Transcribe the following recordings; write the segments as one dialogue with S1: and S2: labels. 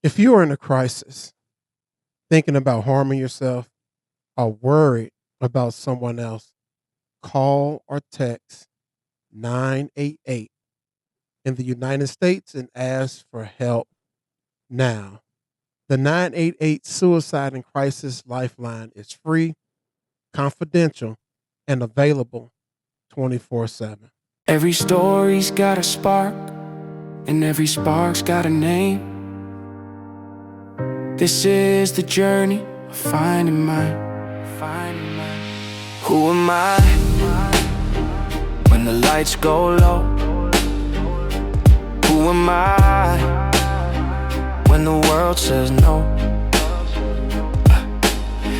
S1: If you are in a crisis, thinking about harming yourself, or worried about someone else, call or text 988 in the United States and ask for help now. The 988 Suicide and Crisis Lifeline is free, confidential, and available 24/7.
S2: Every story's got a spark, and every spark's got a name. This is the journey of finding mine. Who am I when the lights go low? Who am I when the world says no?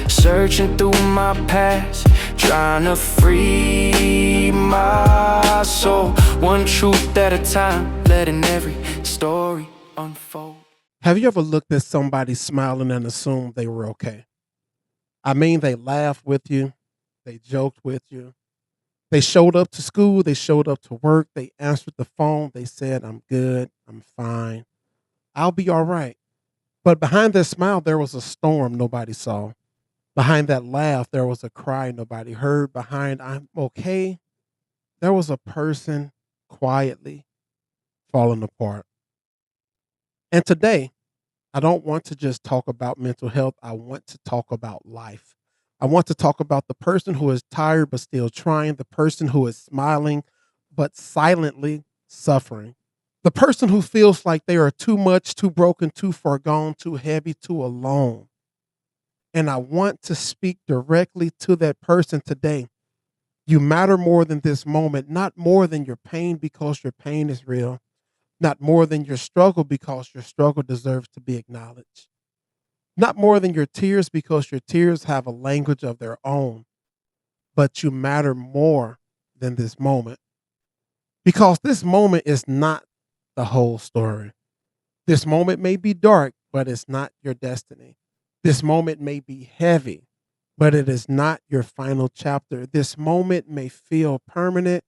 S2: Searching through my past, trying to free my soul, one truth at a time, letting every story unfold.
S1: Have you ever looked at somebody smiling and assumed they were okay? I mean, they laughed with you, they joked with you, they showed up to school, they showed up to work, they answered the phone, they said, "I'm good, I'm fine, I'll be all right." But behind that smile, there was a storm nobody saw. Behind that laugh, there was a cry nobody heard. Behind "I'm okay," there was a person quietly falling apart. And today, I don't want to just talk about mental health. I want to talk about life. I want to talk about the person who is tired but still trying, the person who is smiling but silently suffering, the person who feels like they are too much, too broken, too far gone, too heavy, too alone. And I want to speak directly to that person today. You matter more than this moment, not more than your pain because your pain is real, not more than your struggle because your struggle deserves to be acknowledged, not more than your tears because your tears have a language of their own, but you matter more than this moment because this moment is not the whole story. This moment may be dark, but it's not your destiny. This moment may be heavy, but it is not your final chapter. This moment may feel permanent,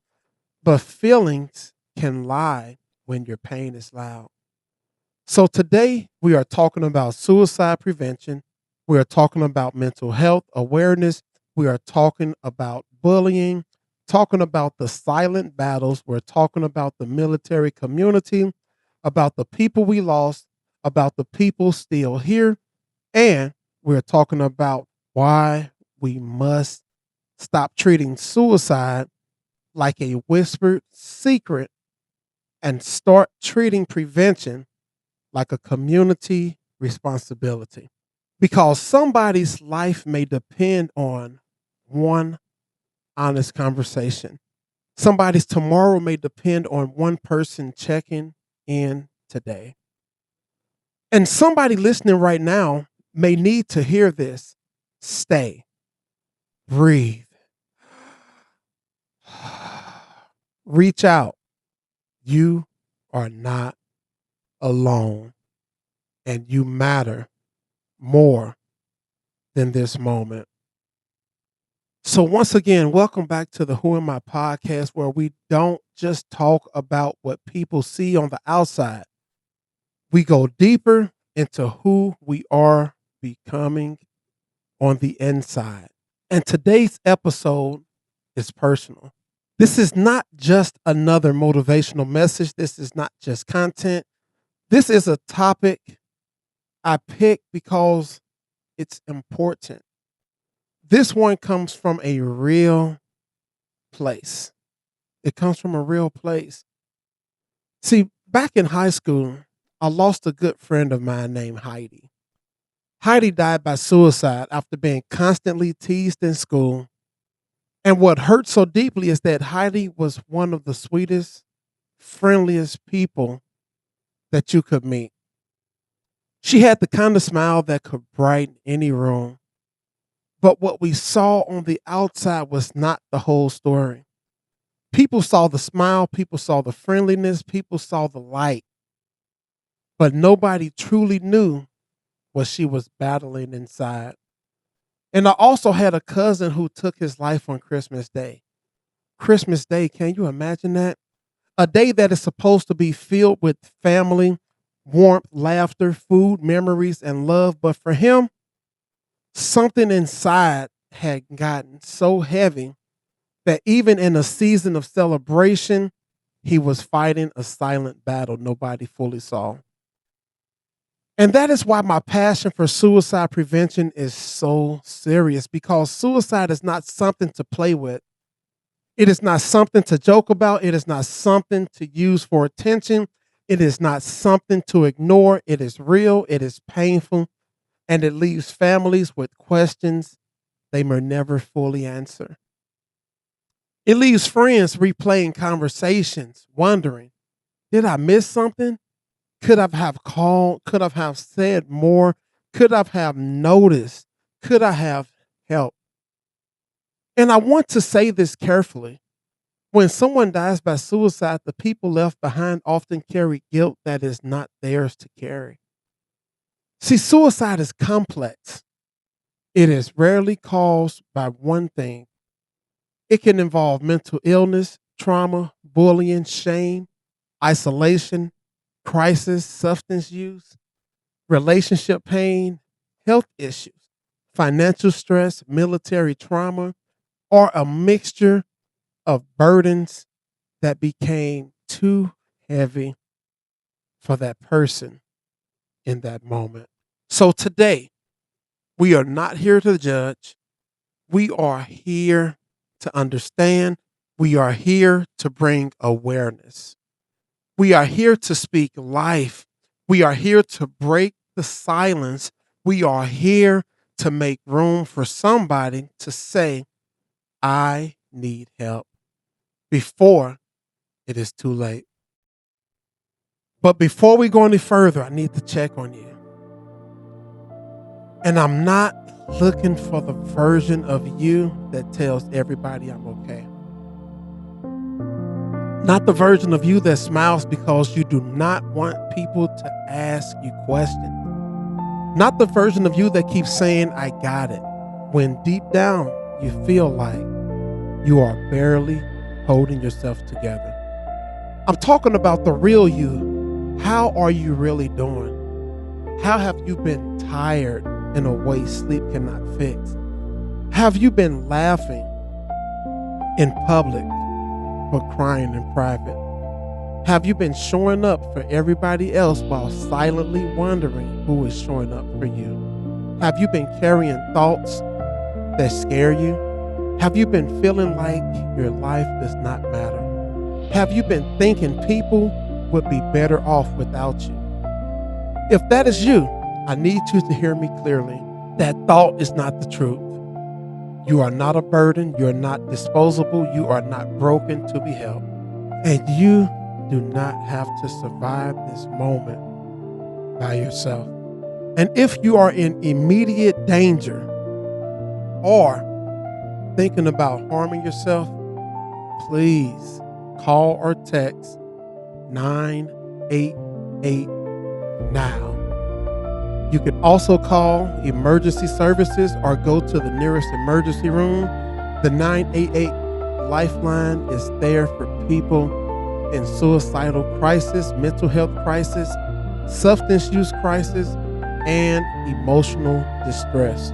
S1: but feelings can lie when your pain is loud. So today we are talking about suicide prevention. We are talking about mental health awareness. We are talking about bullying, talking about the silent battles. We're talking about the military community, about the people we lost, about the people still here, and we're talking about why we must stop treating suicide like a whispered secret and start treating prevention like a community responsibility. Because somebody's life may depend on one honest conversation. Somebody's tomorrow may depend on one person checking in today. And somebody listening right now may need to hear this. Stay, breathe, reach out. You are not alone, and you matter more than this moment. So, once again, welcome back to the Who Am I podcast, where we don't just talk about what people see on the outside. We go deeper into who we are becoming on the inside. And today's episode is personal. This is not just another motivational message. This is not just content. This is a topic I picked because it's important. This one comes from a real place. It comes from a real place. See, back in high school, I lost a good friend of mine named Heidi. Heidi died by suicide after being constantly teased in school. And what hurt so deeply is that Heidi was one of the sweetest, friendliest people that you could meet. She had the kind of smile that could brighten any room. But what we saw on the outside was not the whole story. People saw the smile, people saw the friendliness, people saw the light, but nobody truly knew what she was battling inside. And I also had a cousin who took his life on Christmas Day. Christmas Day, can you imagine that? A day that is supposed to be filled with family, warmth, laughter, food, memories, and love. But for him, something inside had gotten so heavy that even in a season of celebration, he was fighting a silent battle nobody fully saw. And that is why my passion for suicide prevention is so serious, because suicide is not something to play with. It is not something to joke about. It is not something to use for attention. It is not something to ignore. It is real. It is painful. And it leaves families with questions they may never fully answer. It leaves friends replaying conversations, wondering, did I miss something? Could I have called? Could I have said more? Could I have noticed? Could I have helped? And I want to say this carefully. When someone dies by suicide, the people left behind often carry guilt that is not theirs to carry. See, suicide is complex. It is rarely caused by one thing. It can involve mental illness, trauma, bullying, shame, isolation, crisis, substance use, relationship pain, health issues, financial stress, military trauma, or a mixture of burdens that became too heavy for that person in that moment. So today, we are not here to judge. We are here to understand. We are here to bring awareness. We are here to speak life. We are here to break the silence. We are here to make room for somebody to say, I need help before it is too late. But before we go any further, I need to check on you. And I'm not looking for the version of you that tells everybody I'm okay. Not the version of you that smiles because you do not want people to ask you questions. Not the version of you that keeps saying, I got it, when deep down you feel like you are barely holding yourself together. I'm talking about the real you. How are you really doing? How have you been tired in a way sleep cannot fix? Have you been laughing in public but crying in private? Have you been showing up for everybody else while silently wondering who is showing up for you? Have you been carrying thoughts that scare you? Have you been feeling like your life does not matter? Have you been thinking people would be better off without you? If that is you, I need you to hear me clearly. That thought is not the truth. You are not a burden. You are not disposable. You are not broken to be helped. And you do not have to survive this moment by yourself. And if you are in immediate danger or thinking about harming yourself, please call or text 988 now. You can also call emergency services or go to the nearest emergency room. The 988 Lifeline is there for people in suicidal crisis, mental health crisis, substance use crisis, and emotional distress.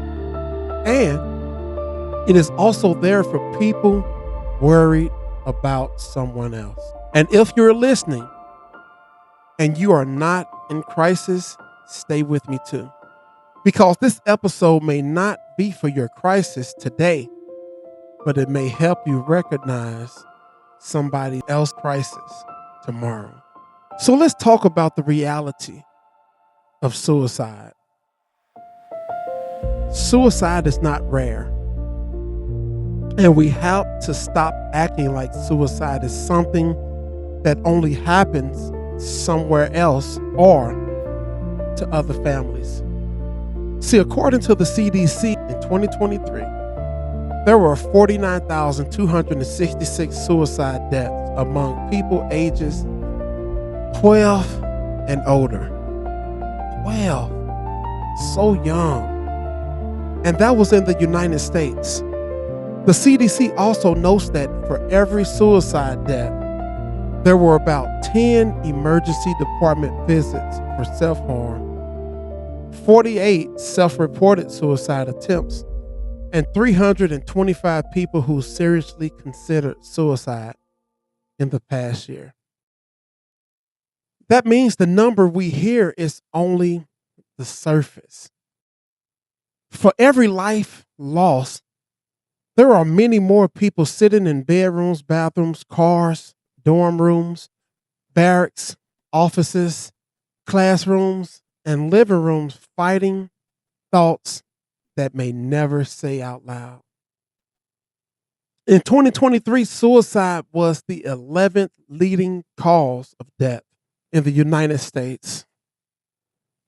S1: And it is also there for people worried about someone else. And if you're listening and you are not in crisis, stay with me too. Because this episode may not be for your crisis today, but it may help you recognize somebody else's crisis tomorrow. So let's talk about the reality of suicide. Suicide is not rare. And we have to stop acting like suicide is something that only happens somewhere else or to other families. See, according to the CDC in 2023, there were 49,266 suicide deaths among people ages 12 and older. 12. So young. And that was in the United States. The CDC also notes that for every suicide death, there were about 10 emergency department visits for self-harm, 48 self-reported suicide attempts, and 325 people who seriously considered suicide in the past year. That means the number we hear is only the surface. For every life lost, there are many more people sitting in bedrooms, bathrooms, cars, dorm rooms, barracks, offices, classrooms, and living rooms fighting thoughts that may never say out loud. In 2023, suicide was the 11th leading cause of death in the United States.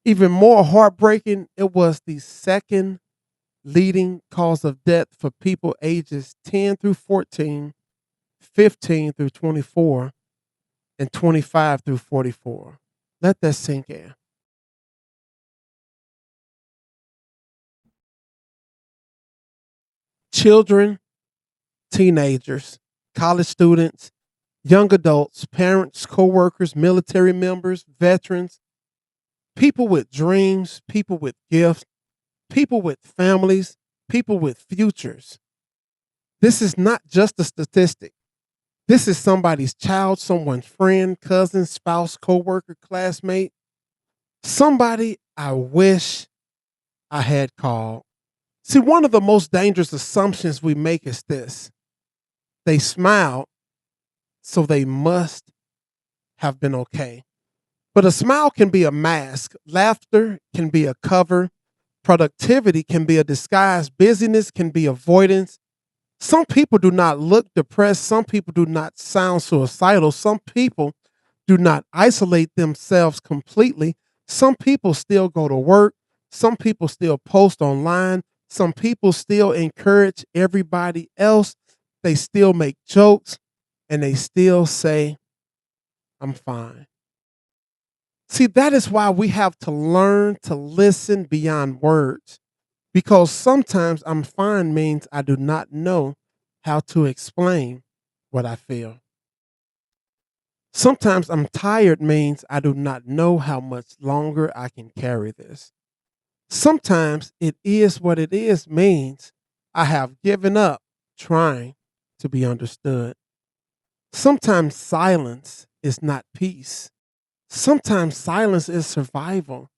S1: Even more heartbreaking, it was the second leading cause of death for people ages 10 through 14, 15 through 24, and 25 through 44. Let that sink in. Children, teenagers, college students, young adults, parents, co-workers, military members, veterans, people with dreams, people with gifts, people with families, people with futures. This is not just a statistic. This is somebody's child, someone's friend, cousin, spouse, co-worker, classmate, somebody I wish I had called. See, one of the most dangerous assumptions we make is this: they smiled, so they must have been okay. But a smile can be a mask, laughter can be a cover, productivity can be a disguise, busyness can be avoidance. Some people do not look depressed, some people do not sound suicidal, some people do not isolate themselves completely. Some people still go to work, some people still post online, some people still encourage everybody else, they still make jokes, and they still say, I'm fine. See, that is why we have to learn to listen beyond words, because sometimes I'm fine means I do not know how to explain what I feel. Sometimes I'm tired means I do not know how much longer I can carry this. Sometimes it is what it is means I have given up trying to be understood. Sometimes silence is not peace. Sometimes silence is survival.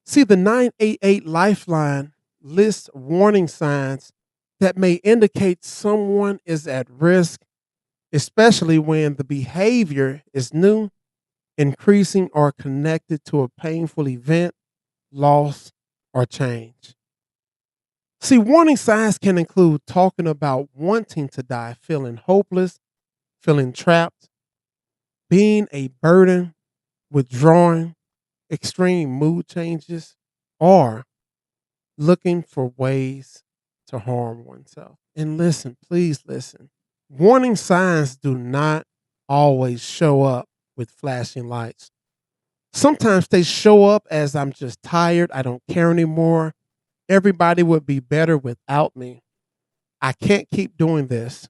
S1: See, the 988 Lifeline lists warning signs that may indicate someone is at risk, especially when the behavior is new, increasing, or connected to a painful event, loss, or change. See, warning signs can include talking about wanting to die, feeling hopeless, feeling trapped, being a burden, withdrawing, extreme mood changes, or looking for ways to harm oneself. And listen, please listen. Warning signs do not always show up with flashing lights. Sometimes they show up as I'm just tired, I don't care anymore. Everybody would be better without me. I can't keep doing this.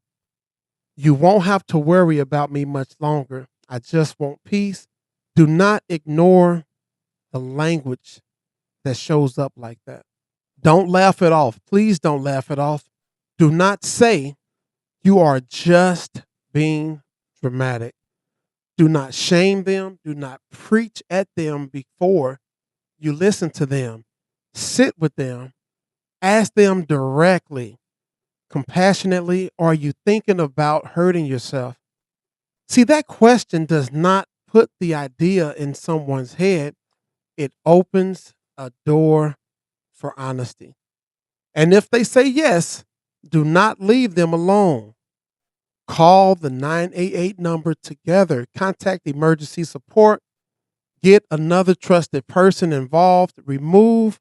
S1: You won't have to worry about me much longer. I just want peace. Do not ignore the language that shows up like that. Don't laugh it off. Please don't laugh it off. Do not say you are just being dramatic. Do not shame them. Do not preach at them before you listen to them. Sit with them. Ask them directly, compassionately, are you thinking about hurting yourself? See, that question does not put the idea in someone's head. It opens a door for honesty. And if they say yes, do not leave them alone. Call the 988 number together. Contact emergency support. Get another trusted person involved. Remove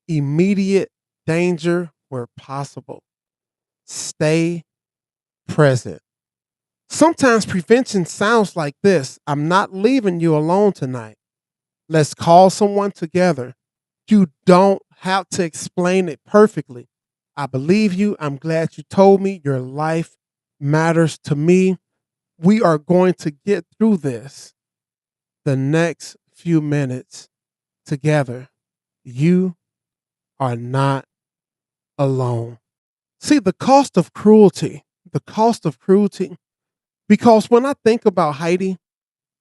S1: immediate danger where possible. Stay present. Sometimes prevention sounds like this: I'm not leaving you alone tonight. Let's call someone together. You don't have to explain it perfectly. I believe you. I'm glad you told me. Your life matters to me. We are going to get through this. The next few minutes together. You are not alone. See, the cost of cruelty, because when I think about Heidi,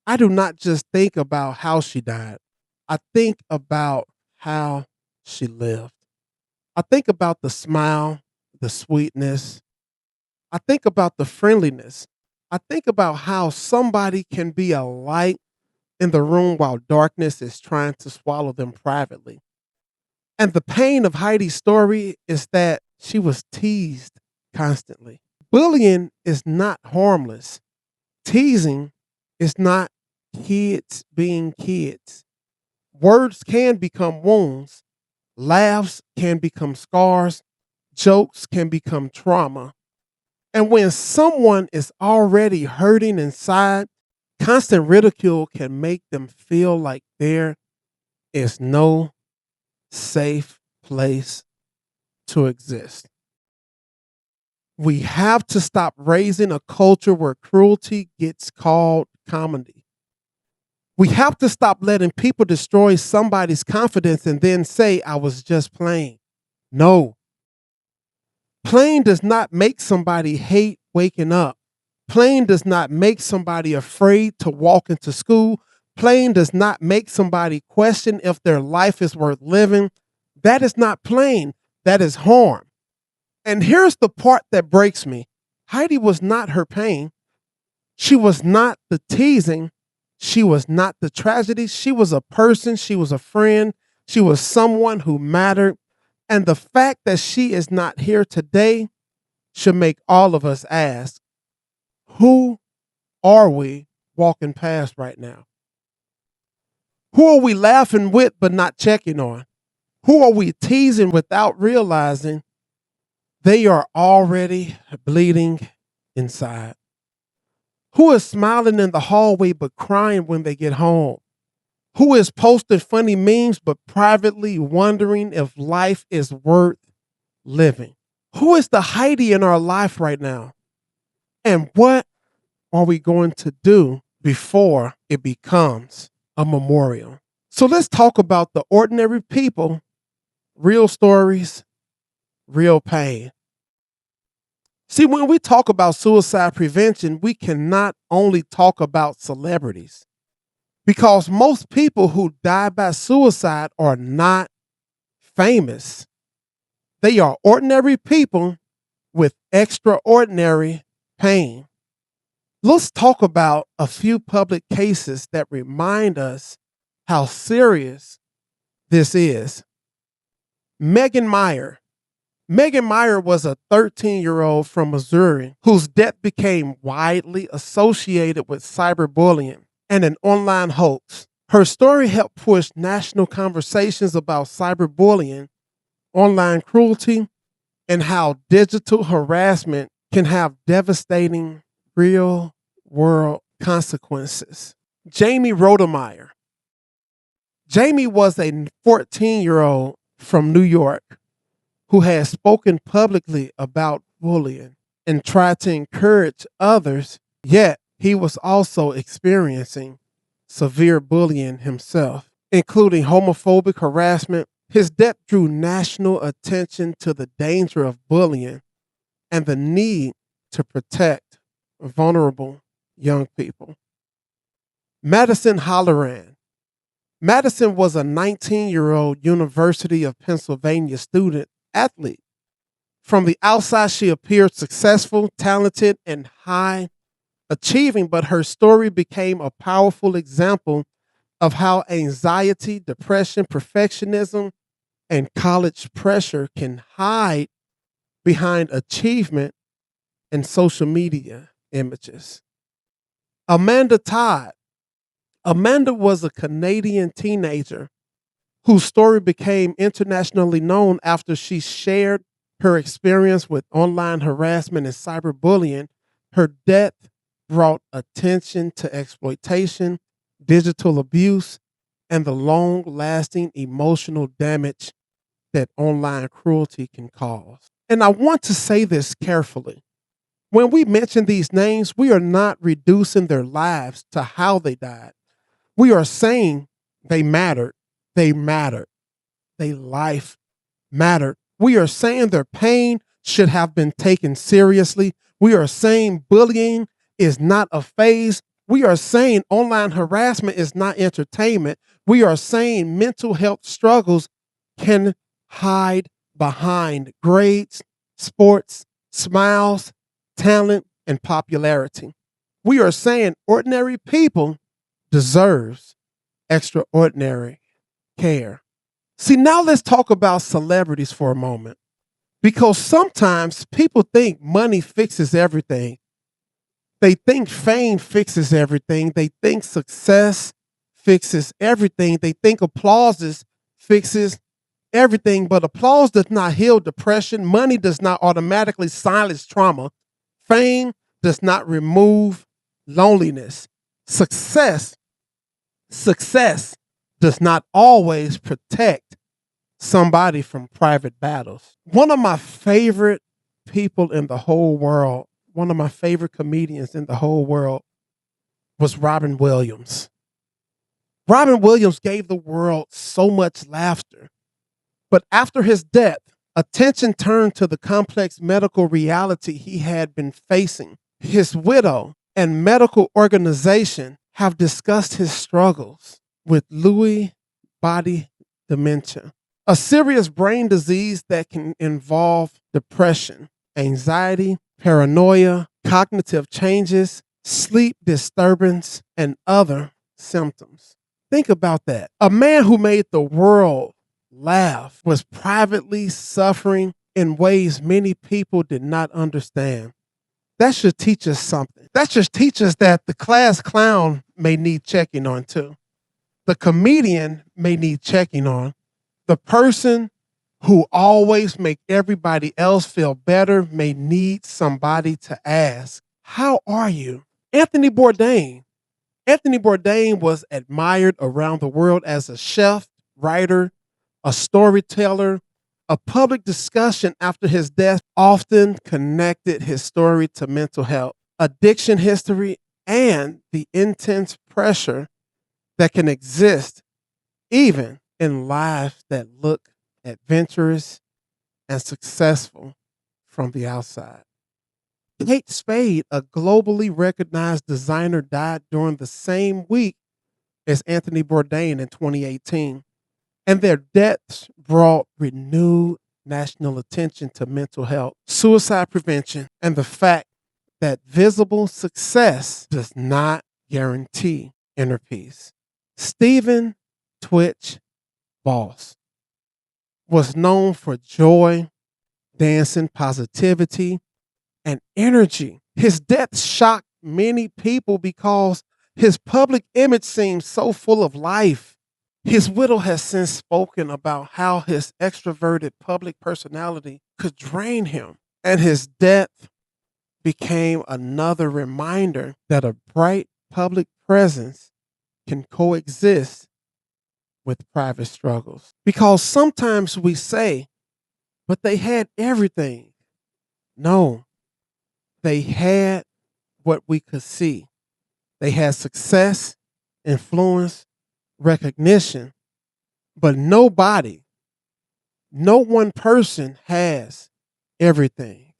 S1: I do not just think about how she died. I think about how she lived. I think about the smile, the sweetness. I think about the friendliness. I think about how somebody can be a light in the room while darkness is trying to swallow them privately. And the pain of Heidi's story is that she was teased constantly. Bullying is not harmless. Teasing is not kids being kids. Words can become wounds, laughs can become scars, jokes can become trauma. And when someone is already hurting inside, constant ridicule can make them feel like there is no safe place to exist. We have to stop raising a culture where cruelty gets called comedy. We have to stop letting people destroy somebody's confidence and then say, I was just playing. No, playing does not make somebody hate waking up. Playing does not make somebody afraid to walk into school. Playing does not make somebody question if their life is worth living. That is not playing. That is harm. And here's the part that breaks me. Heidi was not her pain. She was not the teasing. She was not the tragedy. She was a person. She was a friend. She was someone who mattered. And the fact that she is not here today should make all of us ask, who are we walking past right now? Who are we laughing with but not checking on? Who are we teasing without realizing they are already bleeding inside? Who is smiling in the hallway but crying when they get home? Who is posting funny memes but privately wondering if life is worth living? Who is the Heidi in our life right now? And what are we going to do before it becomes a memorial? So let's talk about the ordinary people, real stories, real pain. See, when we talk about suicide prevention, we cannot only talk about celebrities, because most people who die by suicide are not famous. They are ordinary people with extraordinary pain. Let's talk about a few public cases that remind us how serious this is. Megan Meyer. Megan Meyer was a 13-year-old from Missouri whose death became widely associated with cyberbullying and an online hoax. Her story helped push national conversations about cyberbullying, online cruelty, and how digital harassment can have devastating real-world consequences. Jamie Rodemeyer. Jamie was a 14-year-old from New York who had spoken publicly about bullying and tried to encourage others, yet he was also experiencing severe bullying himself, including homophobic harassment. His death drew national attention to the danger of bullying and the need to protect vulnerable young people. Madison Holleran. Madison was a 19-year-old University of Pennsylvania student athlete. From the outside, she appeared successful, talented, and high achieving, but her story became a powerful example of how anxiety, depression, perfectionism, and college pressure can hide behind achievement and social media images. Amanda Todd. Amanda was a Canadian teenager whose story became internationally known after she shared her experience with online harassment and cyberbullying. Her death brought attention to exploitation, digital abuse, and the long-lasting emotional damage that online cruelty can cause. And I want to say this carefully. When we mention these names, we are not reducing their lives to how they died. We are saying they mattered. They mattered. Their life mattered. We are saying their pain should have been taken seriously. We are saying bullying is not a phase. We are saying online harassment is not entertainment. We are saying mental health struggles can hide behind grades, sports, smiles, talent, and popularity. We are saying ordinary people deserves extraordinary care. See, now let's talk about celebrities for a moment. Because sometimes people think money fixes everything. They think fame fixes everything. They think success fixes everything. They think applause fixes everything. But applause does not heal depression. Money does not automatically silence trauma. Fame does not remove loneliness. Success does not always protect somebody from private battles. One of my favorite people in the whole world, one of my favorite comedians in the whole world was Robin Williams. Robin Williams gave the world so much laughter. But after his death, attention turned to the complex medical reality he had been facing. His widow and medical organization have discussed his struggles with Lewy body dementia, a serious brain disease that can involve depression, anxiety, paranoia, cognitive changes, sleep disturbance, and other symptoms. Think about that. A man who made the world laugh was privately suffering in ways many people did not understand. That should teach us something. That should teach us that the class clown may need checking on too. The comedian may need checking on. The person who always make everybody else feel better may need somebody to ask, how are you? Anthony Bourdain. Anthony Bourdain was admired around the world as a chef, writer, a storyteller. A public discussion after his death often connected his story to mental health, addiction history, and the intense pressure that can exist even in lives that look adventurous and successful from the outside. Kate Spade, a globally recognized designer, died during the same week as Anthony Bourdain in 2018. And their deaths brought renewed national attention to mental health, suicide prevention, and the fact that visible success does not guarantee inner peace. Stephen Twitch Boss was known for joy, dancing, positivity, and energy. His death shocked many people because his public image seemed so full of life. His widow has since spoken about how his extroverted public personality could drain him, and his death became another reminder that a bright public presence can coexist with private struggles. Because sometimes we say, but they had everything. No, they had what we could see. They had success, influence, recognition, but no one person has everything.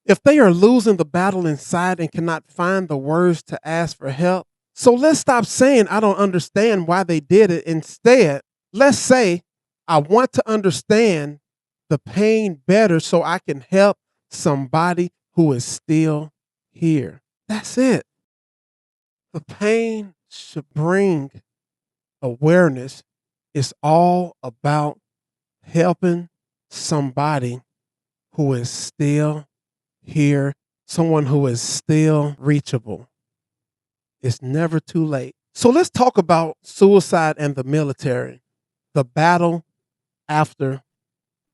S1: If they are losing the battle inside and cannot find the words to ask for help, so let's stop saying, I don't understand why they did it. Instead, let's say, I want to understand the pain better so I can help somebody who is still here. That's it. The pain should bring awareness. It's all about helping somebody who is still here, someone who is still reachable. It's never too late. So let's talk about suicide and the military, the battle after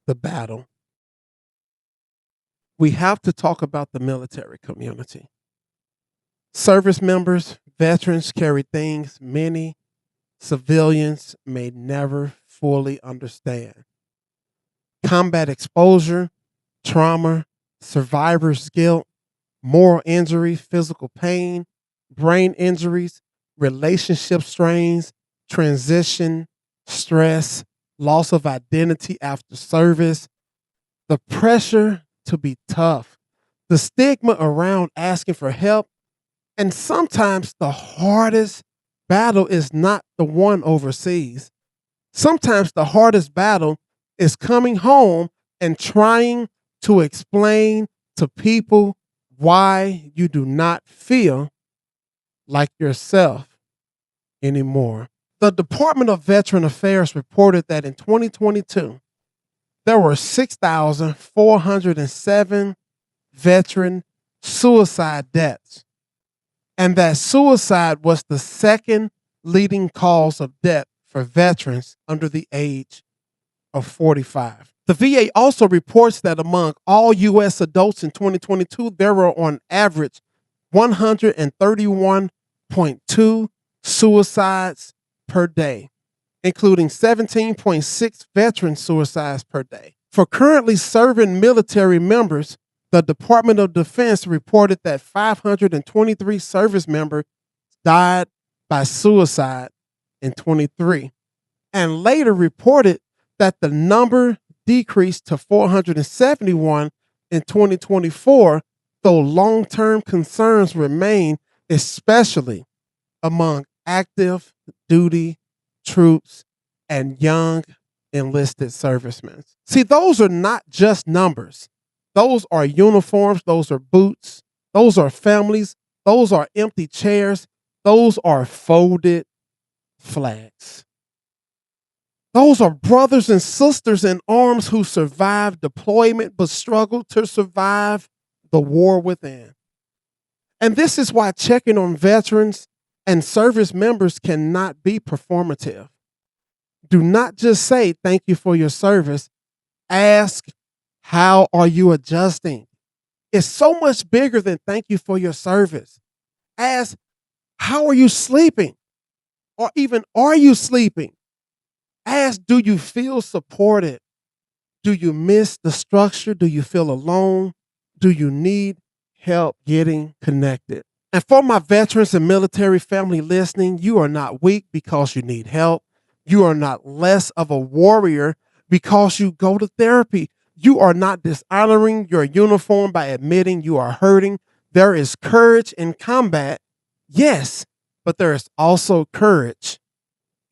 S1: the battle. We have to talk about the military community. Service members, veterans carry things many civilians may never fully understand. Combat exposure, trauma, survivor's guilt, moral injury, physical pain, brain injuries, relationship strains, transition, stress, loss of identity after service, the pressure to be tough, the stigma around asking for help, and sometimes the hardest battle is not the one overseas. Sometimes the hardest battle is coming home and trying to explain to people why you do not feel like yourself anymore. The Department of Veteran Affairs reported that in 2022, there were 6,407 veteran suicide deaths, and that suicide was the second leading cause of death for veterans under the age of 45. The VA also reports that among all U.S. adults in 2022, there were on average 131.2 suicides per day, including 17.6 veteran suicides per day. For currently serving military members, the Department of Defense reported that 523 service members died by suicide in 23, and later reported that the number decreased to 471 in 2024, though long-term concerns remain, especially among active duty troops and young enlisted servicemen. See, those are not just numbers. Those are uniforms, those are boots, those are families, those are empty chairs, those are folded flags. Those are brothers and sisters in arms who survived deployment but struggled to survive the war within. And this is why checking on veterans and service members cannot be performative. Do not just say thank you for your service. Ask, how are you adjusting? It's so much bigger than thank you for your service. Ask, how are you sleeping? Or even, are you sleeping? Ask, do you feel supported? Do you miss the structure? Do you feel alone? Do you need help getting connected? And for my veterans and military family listening, you are not weak because you need help. You are not less of a warrior because you go to therapy. You are not dishonoring your uniform by admitting you are hurting. There is courage in combat, yes, but there is also courage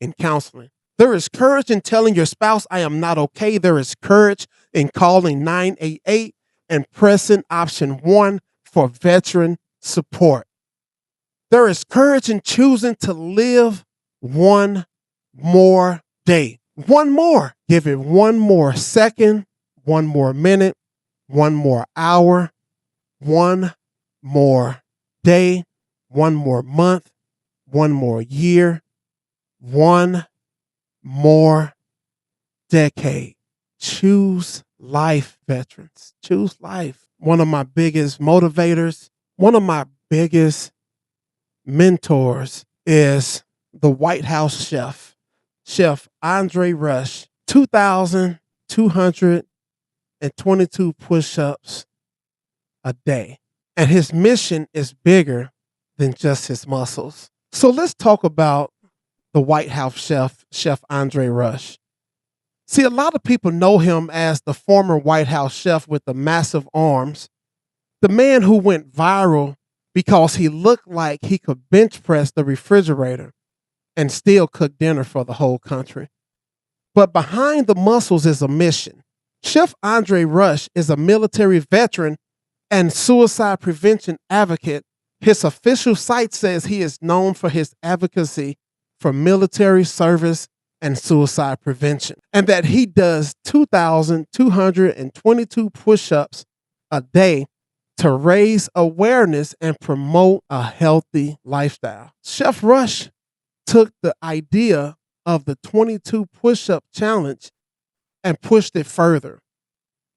S1: in counseling. There is courage in telling your spouse, I am not okay. There is courage in calling 988 and pressing option 1 for veteran support. There is courage in choosing to live one more day. One more. Give it one more second, one more minute, one more hour, one more day, one more month, one more year, one more decade. Choose life, veterans. Choose life. One of my biggest motivators, one of my biggest mentors is the White House chef, Chef Andre Rush. 2,222 push-ups a day. And his mission is bigger than just his muscles. So let's talk about the White House chef, Chef Andre Rush. See, a lot of people know him as the former White House chef with the massive arms, the man who went viral because he looked like he could bench press the refrigerator and still cook dinner for the whole country. But behind the muscles is a mission. Chef Andre Rush is a military veteran and suicide prevention advocate. His official site says he is known for his advocacy for military service and suicide prevention, and that he does 2,222 push-ups a day to raise awareness and promote a healthy lifestyle. Chef Rush took the idea of the 22 push-up challenge and pushed it further.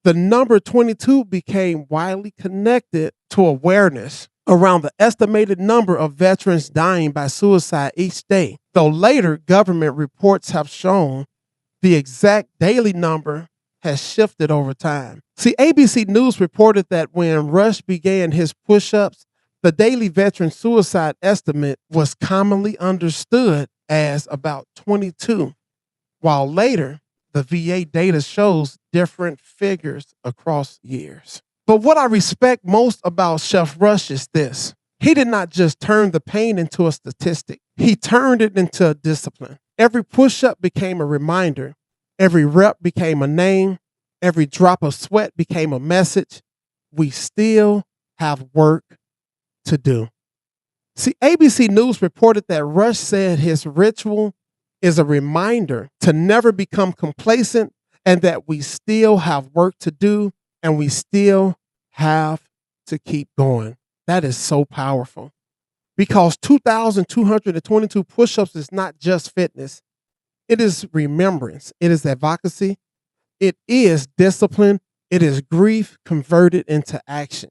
S1: The number 22 became widely connected to awareness around the estimated number of veterans dying by suicide each day, though later government reports have shown the exact daily number has shifted over time. See, ABC News reported that when Rush began his push-ups, the daily veteran suicide estimate was commonly understood as about 22, while later the VA data shows different figures across years. But what I respect most about Chef Rush is this. He did not just turn the pain into a statistic. He turned it into a discipline. Every push-up became a reminder. Every rep became a name. Every drop of sweat became a message. We still have work to do. See, ABC News reported that Rush said his ritual is a reminder to never become complacent and that we still have work to do and we still have to keep going. That is so powerful because 2,222 push-ups is not just fitness. It is remembrance. It is advocacy. It is discipline. It is grief converted into action.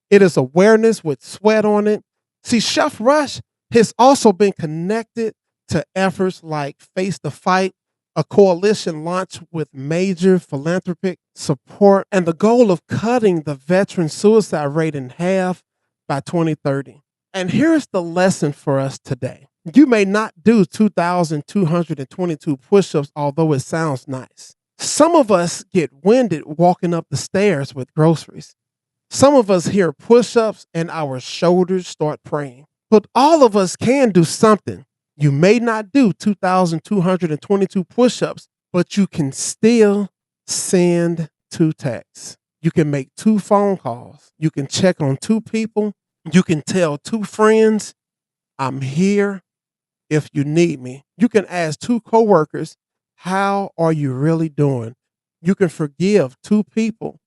S1: It is awareness with sweat on it. See, Chef Rush has also been connected to efforts like Face the Fight, a coalition launched with major philanthropic support and the goal of cutting the veteran suicide rate in half by 2030. And here's the lesson for us today. You may not do 2,222 push-ups, although it sounds nice. Some of us get winded walking up the stairs with groceries. Some of us hear push-ups and our shoulders start praying. But all of us can do something. You may not do 2,222 push-ups, but you can still send 2 texts. You can make 2 phone calls. You can check on 2 people. You can tell 2 friends, I'm here if you need me. You can ask 2 coworkers, how are you really doing? You can forgive 2 people.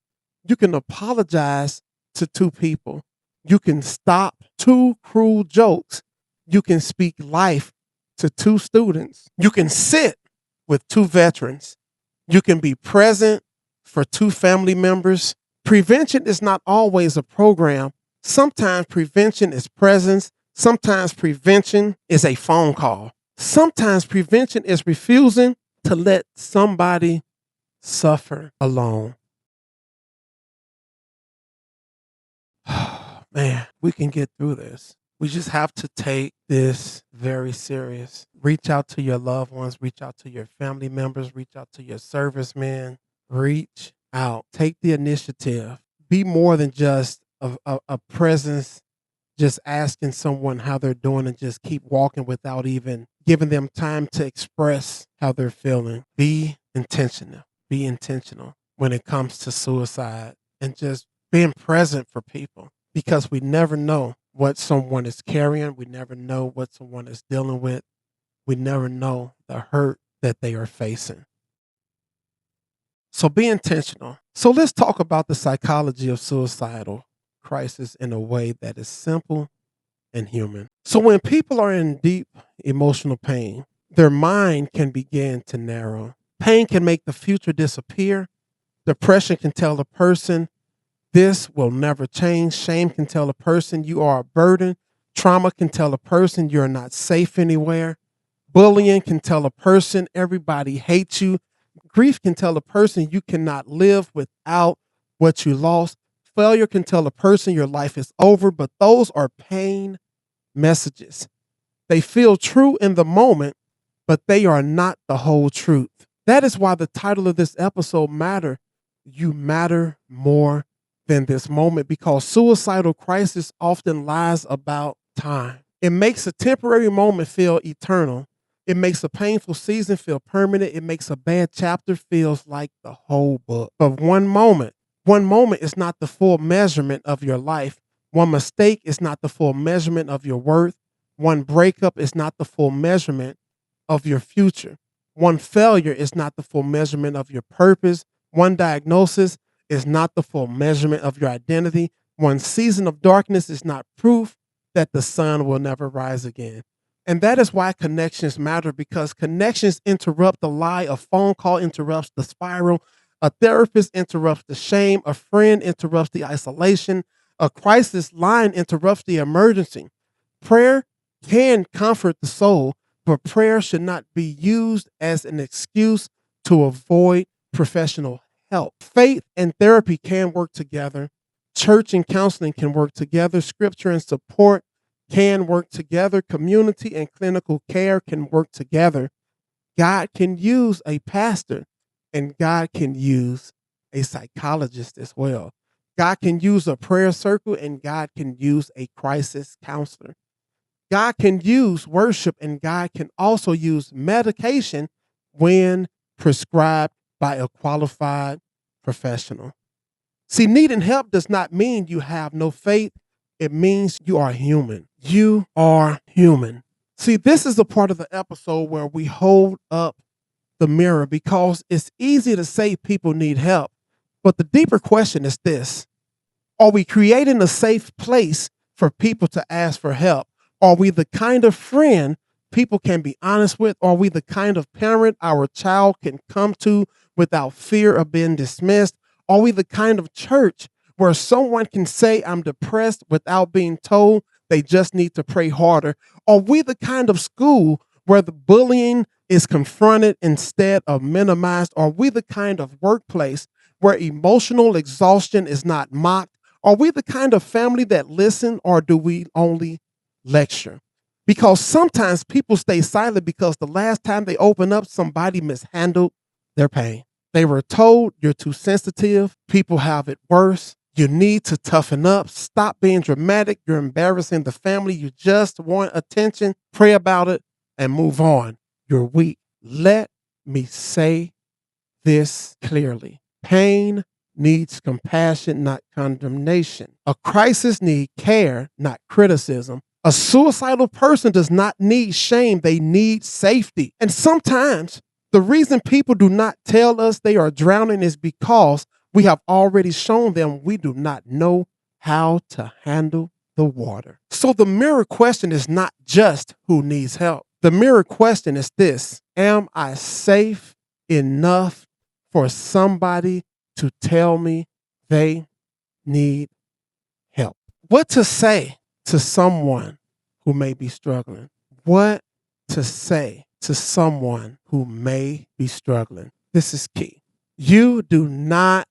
S1: You can apologize to 2 people. You can stop 2 cruel jokes. You can speak life to 2 students. You can sit with 2 veterans. You can be present for 2 family members. Prevention is not always a program. Sometimes prevention is presence. Sometimes prevention is a phone call. Sometimes prevention is refusing to let somebody suffer alone. Man, we can get through this. We just have to take this very serious. Reach out to your loved ones, reach out to your family members, reach out to your servicemen. Reach out. Take the initiative. Be more than just a presence, just asking someone how they're doing and just keep walking without even giving them time to express how they're feeling. Be intentional. Be intentional when it comes to suicide and just being present for people because we never know what someone is carrying. We never know what someone is dealing with. We never know the hurt that they are facing. So be intentional. So let's talk about the psychology of suicidal crisis in a way that is simple and human. So when people are in deep emotional pain, their mind can begin to narrow. Pain can make the future disappear. Depression can tell a person this will never change. Shame can tell a person you are a burden. Trauma can tell a person you're not safe anywhere. Bullying can tell a person everybody hates you. Grief can tell a person you cannot live without what you lost. Failure can tell a person your life is over, but those are pain messages. They feel true in the moment, but they are not the whole truth. That is why the title of this episode matter. You matter more than this moment because suicidal crisis often lies about time. It makes a temporary moment feel eternal. It makes a painful season feel permanent. It makes a bad chapter feels like the whole book. But one moment is not the full measurement of your life. One mistake is not the full measurement of your worth. One breakup is not the full measurement of your future. One failure is not the full measurement of your purpose. One diagnosis is not the full measurement of your identity. One season of darkness is not proof that the sun will never rise again. And that is why connections matter because connections interrupt the lie. A phone call interrupts the spiral. A therapist interrupts the shame. A friend interrupts the isolation. A crisis line interrupts the emergency. Prayer can comfort the soul, but prayer should not be used as an excuse to avoid professional help. Faith and therapy can work together. Church and counseling can work together. Scripture and support can work together. Community and clinical care can work together. God can use a pastor, and God can use a psychologist as well. God can use a prayer circle, and God can use a crisis counselor. God can use worship, and God can also use medication when prescribed by a qualified professional. See, needing help does not mean you have no faith. It means you are human. You are human. See, this is the part of the episode where we hold up the mirror, because it's easy to say people need help. But the deeper question is this: are we creating a safe place for people to ask for help? Are we the kind of friend people can be honest with? Are we the kind of parent our child can come to without fear of being dismissed? Are we the kind of church where someone can say, I'm depressed, without being told they just need to pray harder? Are we the kind of school where the bullying is confronted instead of minimized? Are we the kind of workplace where emotional exhaustion is not mocked? Are we the kind of family that listen, or do we only lecture? Because sometimes people stay silent because the last time they open up, somebody mishandled their pain. They were told, you're too sensitive, people have it worse, you need to toughen up, stop being dramatic, you're embarrassing the family, you just want attention, pray about it, and move on. You're weak. Let me say this clearly. Pain needs compassion, not condemnation. A crisis needs care, not criticism. A suicidal person does not need shame, they need safety. And sometimes the reason people do not tell us they are drowning is because we have already shown them we do not know how to handle the water. So the mirror question is not just who needs help. The mirror question is this: am I safe enough for somebody to tell me they need help? What to say to someone who may be struggling? What to say to someone who may be struggling? This is key. You do not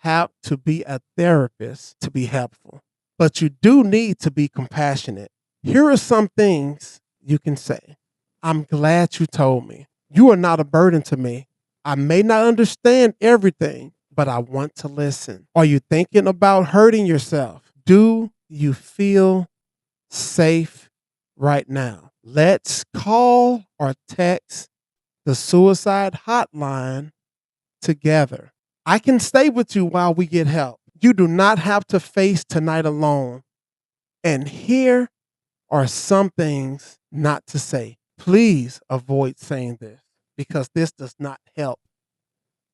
S1: have to be a therapist to be helpful, but you do need to be compassionate. Here are some things you can say. I'm glad you told me. You are not a burden to me. I may not understand everything, but I want to listen. Are you thinking about hurting yourself? Do you feel safe right now? Let's call or text the suicide hotline together. I can stay with you while we get help. You do not have to face tonight alone. And here are some things not to say. Please avoid saying this, because this does not help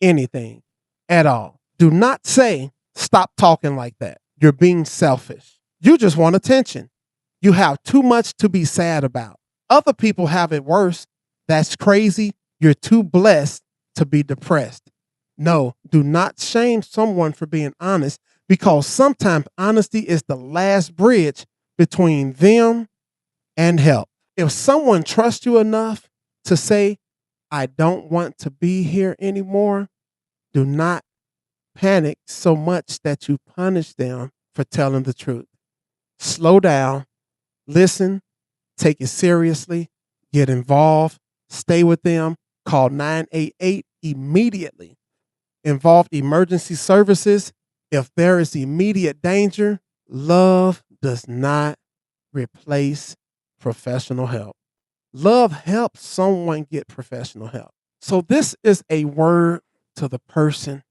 S1: anything at all. Do not say, stop talking like that. You're being selfish. You just want attention. You have too much to be sad about. Other people have it worse. That's crazy. You're too blessed to be depressed. No, do not shame someone for being honest, because sometimes honesty is the last bridge between them and help. If someone trusts you enough to say, I don't want to be here anymore, do not panic so much that you punish them for telling the truth. Slow down, listen, take it seriously, get involved, stay with them, call 988 immediately. Involve emergency services. If there is immediate danger, love does not replace professional help. Love helps someone get professional help. So this is a word to the person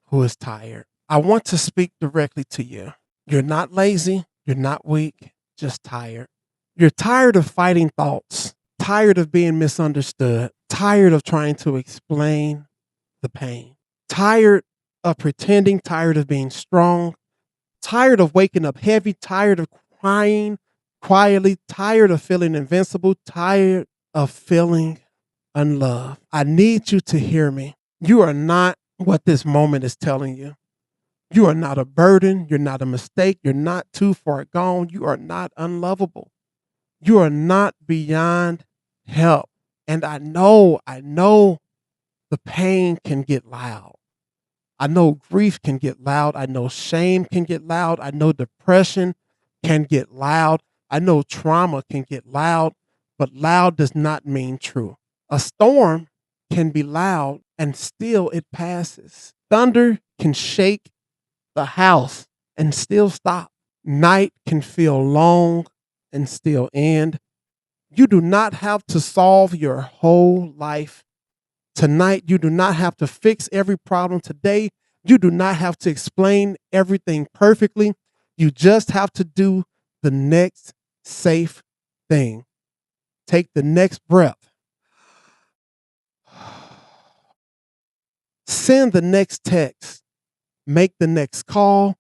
S1: who is tired. I want to speak directly to you. You're not lazy. You're not weak, just tired. You're tired of fighting thoughts, tired of being misunderstood, tired of trying to explain the pain, tired of pretending, tired of being strong, tired of waking up heavy, tired of crying quietly, tired of feeling invincible, tired of feeling unloved. I need you to hear me. You are not what this moment is telling you. You are not a burden. You're not a mistake. You're not too far gone. You are not unlovable. You are not beyond help. And I know the pain can get loud. I know grief can get loud. I know shame can get loud. I know depression can get loud. I know trauma can get loud, but loud does not mean true. A storm can be loud and still it passes. Thunder can shake the house and still stop. Night can feel long and still end. You do not have to solve your whole life tonight. You do not have to fix every problem today. You do not have to explain everything perfectly. You just have to do the next safe thing. Take the next breath. Send the next text. Make the next call.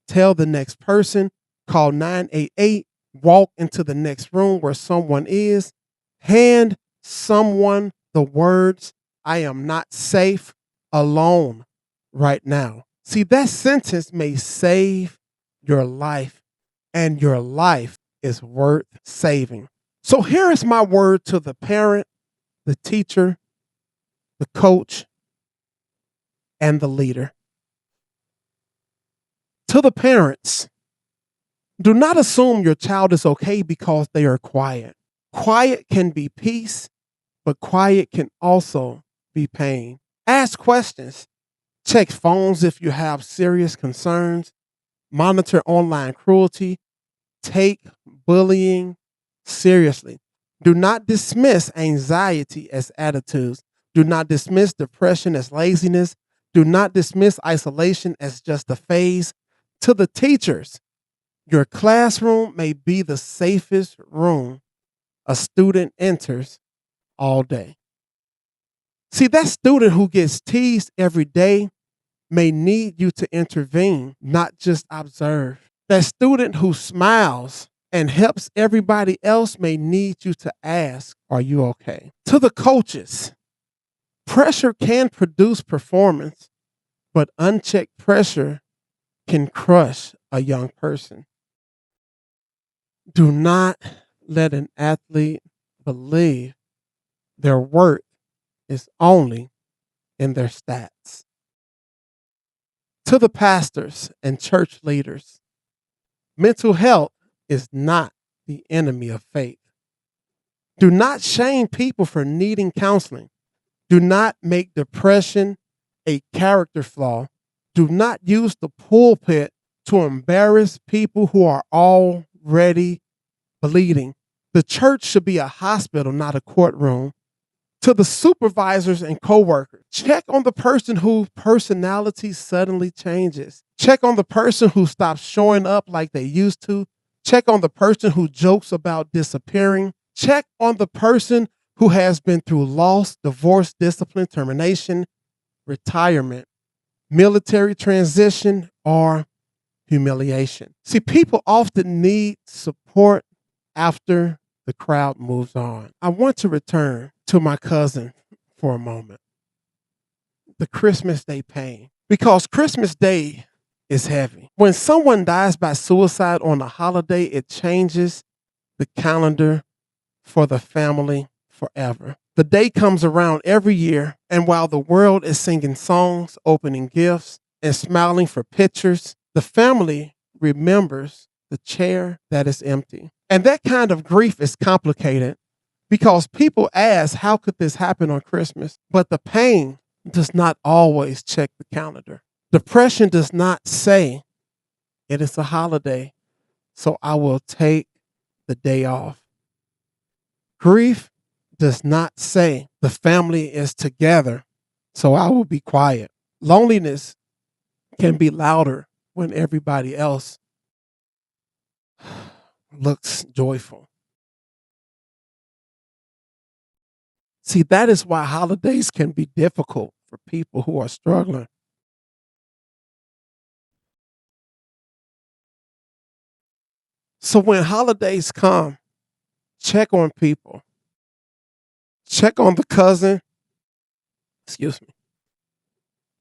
S1: Tell the next person. Call 988. Walk into the next room where someone is. Hand someone the words, I am not safe alone right now. See, that sentence may save your life, and your life is worth saving. So here is my word to the parent, the teacher, the coach, and the leader. To the parents, do not assume your child is okay because they are quiet. Quiet can be peace, but quiet can also be pain. Ask questions. Check phones if you have serious concerns. Monitor online cruelty. Take bullying seriously. Do not dismiss anxiety as attitudes. Do not dismiss depression as laziness. Do not dismiss isolation as just a phase. To the teachers, your classroom may be the safest room a student enters all day. See, that student who gets teased every day may need you to intervene, not just observe. That student who smiles and helps everybody else may need you to ask, are you okay? To the coaches, pressure can produce performance, but unchecked pressure can crush a young person. Do not let an athlete believe their worth is only in their stats. To the pastors and church leaders, mental health is not the enemy of faith. Do not shame people for needing counseling. Do not make depression a character flaw. Do not use the pulpit to embarrass people who are already bleeding. The church should be a hospital, not a courtroom. To the supervisors and coworkers, check on the person whose personality suddenly changes. Check on the person who stops showing up like they used to. Check on the person who jokes about disappearing. Check on the person who has been through loss, divorce, discipline, termination, retirement, military transition, or humiliation. See, people often need support after the crowd moves on. I want to return to my cousin for a moment. The Christmas Day pain. Because Christmas Day is heavy. When someone dies by suicide on a holiday, it changes the calendar for the family forever. The day comes around every year, and while the world is singing songs, opening gifts, and smiling for pictures, the family remembers the chair that is empty. And that kind of grief is complicated because people ask, how could this happen on Christmas? But the pain does not always check the calendar. Depression does not say it is a holiday, so I will take the day off. Grief does not say the family is together, so I will be quiet. Loneliness can be louder when everybody else looks joyful. See, that is why holidays can be difficult for people who are struggling. So when holidays come, check on people. Check on the cousin. Excuse me.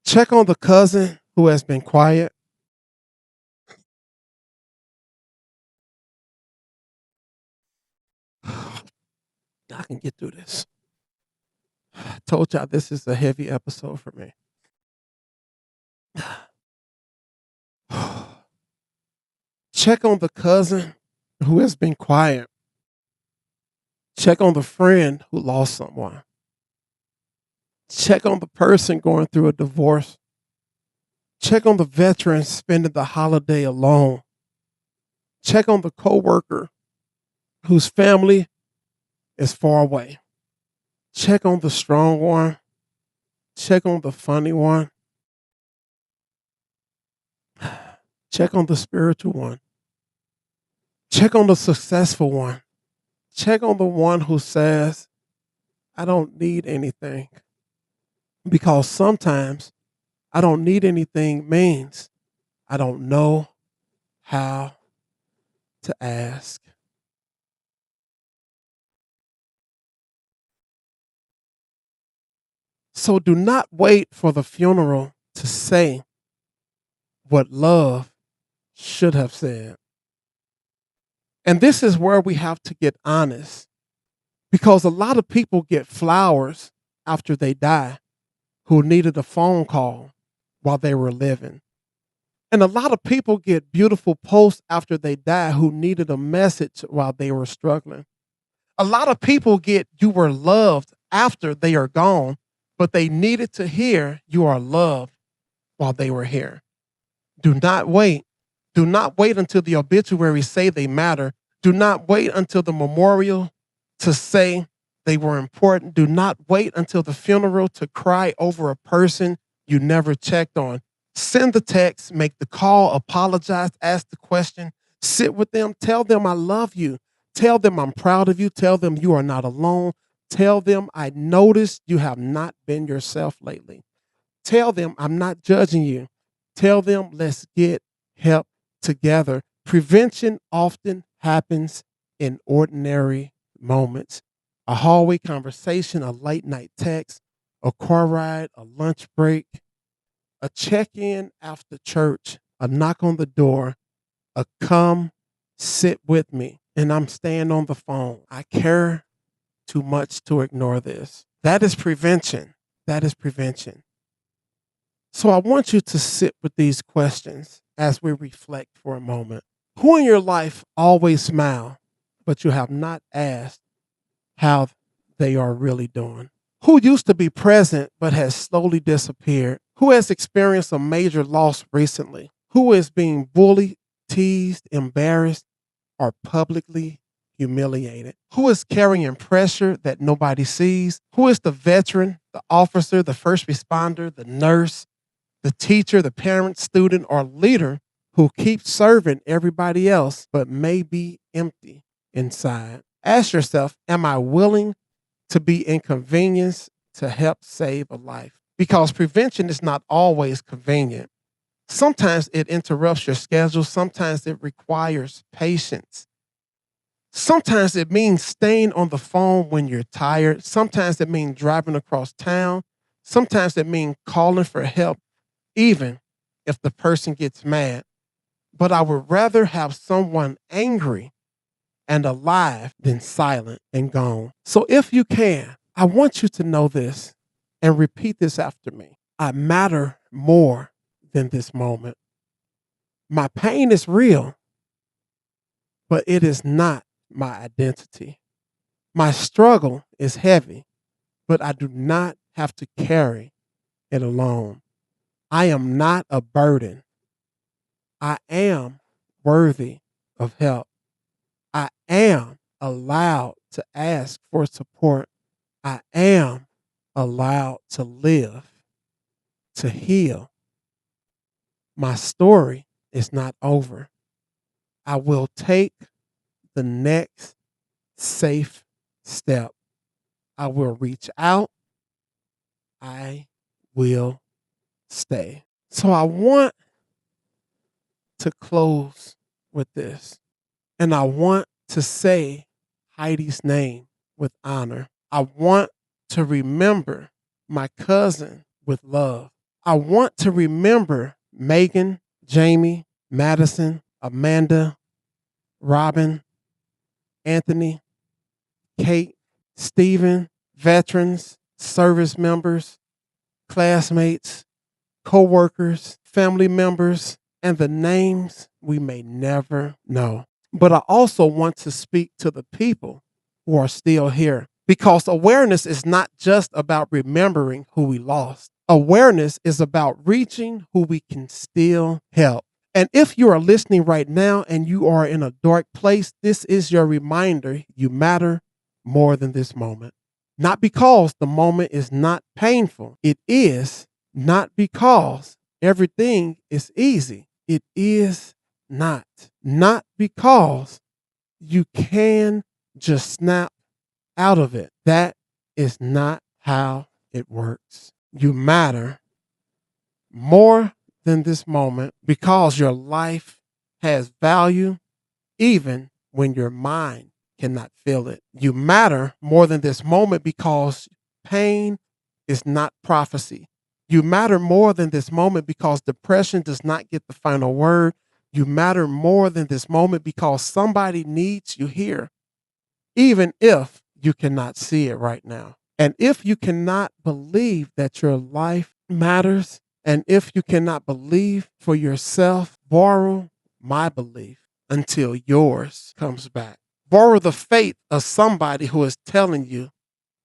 S1: Check on the cousin who has been quiet. I can get through this. I told y'all this is a heavy episode for me. Check on the cousin who has been quiet. Check on the friend who lost someone. Check on the person going through a divorce. Check on the veteran spending the holiday alone. Check on the coworker whose family is far away. Check on the strong one. Check on the funny one. Check on the spiritual one. Check on the successful one. Check on the one who says, I don't need anything. Because sometimes I don't need anything means I don't know how to ask. So do not wait for the funeral to say what love should have said. And this is where we have to get honest because a lot of people get flowers after they die who needed a phone call while they were living. And a lot of people get beautiful posts after they die who needed a message while they were struggling. A lot of people get you were loved after they are gone, but they needed to hear you are loved while they were here. Do not wait. Do not wait until the obituaries say they matter. Do not wait until the memorial to say they were important. Do not wait until the funeral to cry over a person you never checked on. Send the text, make the call, apologize, ask the question, sit with them, tell them I love you. Tell them I'm proud of you. Tell them you are not alone. Tell them I noticed you have not been yourself lately. Tell them I'm not judging you. Tell them let's get help together. Prevention often happens in ordinary moments. A hallway conversation, a late night text, a car ride, a lunch break, a check-in after church, a knock on the door, a come sit with me, and I'm staying on the phone. I care too much to ignore this. That is prevention. That is prevention. So I want you to sit with these questions as we reflect for a moment. Who in your life always smile, but you have not asked how they are really doing? Who used to be present but has slowly disappeared? Who has experienced a major loss recently? Who is being bullied, teased, embarrassed, or publicly humiliated? Who is carrying pressure that nobody sees? Who is the veteran, the officer, the first responder, the nurse, the teacher, the parent, student, or leader who keeps serving everybody else but may be empty inside? Ask yourself, am I willing to be inconvenienced to help save a life? Because prevention is not always convenient. Sometimes it interrupts your schedule. Sometimes it requires patience. Sometimes it means staying on the phone when you're tired. Sometimes it means driving across town. Sometimes it means calling for help, even if the person gets mad. But I would rather have someone angry and alive than silent and gone. So if you can, I want you to know this and repeat this after me. I matter more than this moment. My pain is real, but it is not my identity. My struggle is heavy, but I do not have to carry it alone. I am not a burden. I am worthy of help. I am allowed to ask for support. I am allowed to live, to heal. My story is not over. I will take the next safe step. I will reach out. I will stay. So I want to close with this. And I want to say Heidi's name with honor. I want to remember my cousin with love. I want to remember Megan, Jamie, Madison, Amanda, Robin, Anthony, Kate, Stephen, veterans, service members, classmates, co-workers, family members, and the names we may never know. But I also want to speak to the people who are still here, because awareness is not just about remembering who we lost. Awareness is about reaching who we can still help. And if you are listening right now and you are in a dark place, this is your reminder you matter more than this moment. Not because the moment is not painful. It is not because everything is easy. It is not. Not because you can just snap out of it. That is not how it works. You matter more than this moment because your life has value even when your mind cannot feel it. You matter more than this moment because pain is not prophecy. You matter more than this moment because depression does not get the final word. You matter more than this moment because somebody needs you here, even if you cannot see it right now. And if you cannot believe that your life matters, and if you cannot believe for yourself, borrow my belief until yours comes back. Borrow the faith of somebody who is telling you,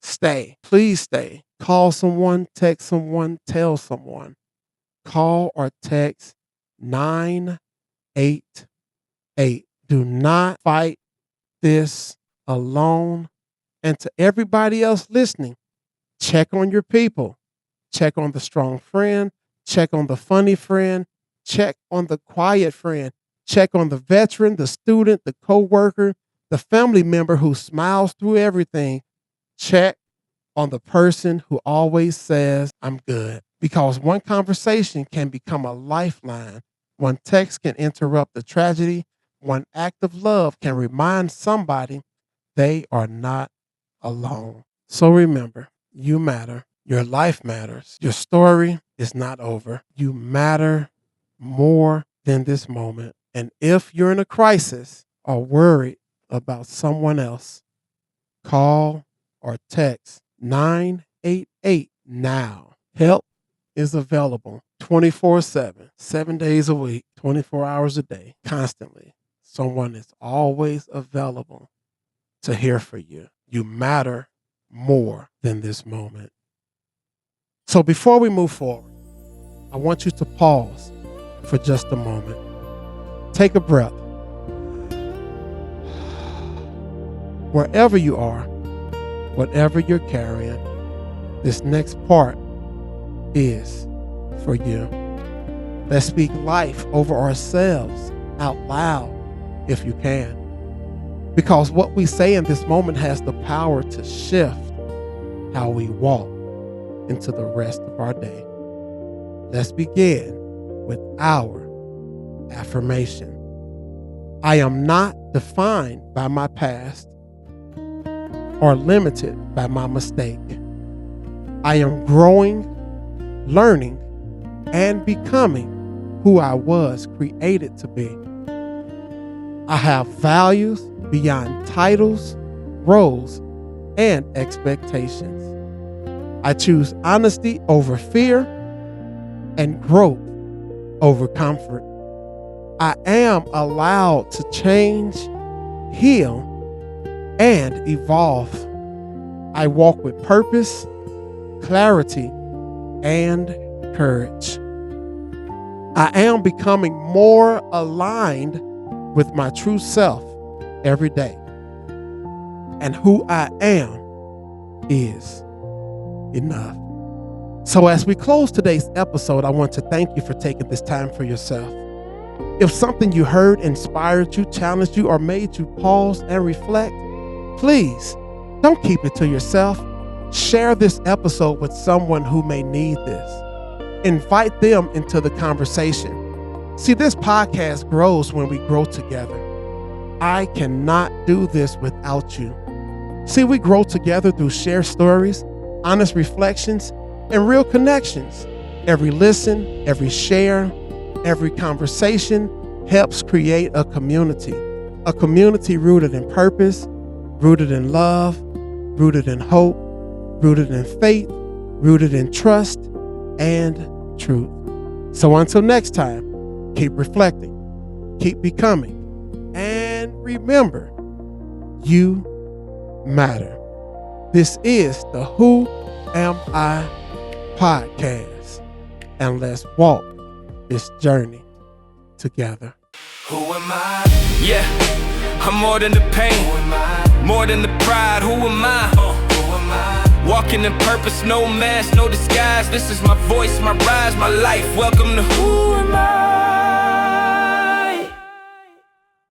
S1: stay, please stay. Call someone, text someone, tell someone. Call or text 988. Do not fight this alone. And to everybody else listening, check on your people. Check on the strong friend. Check on the funny friend. Check on the quiet friend. Check on the veteran, the student, the coworker, the family member who smiles through everything. Check on the person who always says, I'm good. Because one conversation can become a lifeline. One text can interrupt the tragedy. One act of love can remind somebody they are not alone. So remember, you matter. Your life matters. Your story is not over. You matter more than this moment. And if you're in a crisis or worried about someone else, call or text 988 now. Help is available 24/7, 7 days a week, 24 hours a day, constantly. Someone is always available to hear for you. You matter more than this moment. So before we move forward, I want you to pause for just a moment. Take a breath. Wherever you are, whatever you're carrying, this next part is for you. Let's speak life over ourselves out loud if you can. Because what we say in this moment has the power to shift how we walk into the rest of our day. Let's begin with our affirmation. I am not defined by my past or limited by my mistake. I am growing, learning, and becoming who I was created to be. I have values beyond titles, roles, and expectations. I choose honesty over fear and growth over comfort. I am allowed to change, heal, and evolve. I walk with purpose, clarity, and courage. I am becoming more aligned with my true self every day. And who I am is enough. So as we close today's episode, I want to thank you for taking this time for yourself. If something you heard inspired you, challenged you, or made you pause and reflect, please don't keep it to yourself. Share this episode with someone who may need this. Invite them into the conversation. See, this podcast grows when we grow together. I cannot do this without you. See, we grow together through shared stories, honest reflections, and real connections. Every listen, every share, every conversation helps create a community rooted in purpose, rooted in love, rooted in hope, rooted in faith, rooted in trust and truth. So until next time, keep reflecting, keep becoming, and remember, you matter. This is the Who Am I podcast, and let's walk this journey together.
S2: Who am I? Yeah, I'm more than the pain, more than the pride. Who am I? Who am I? Walking in purpose, no mask, no disguise. This is my voice, my rise, my life. Welcome to Who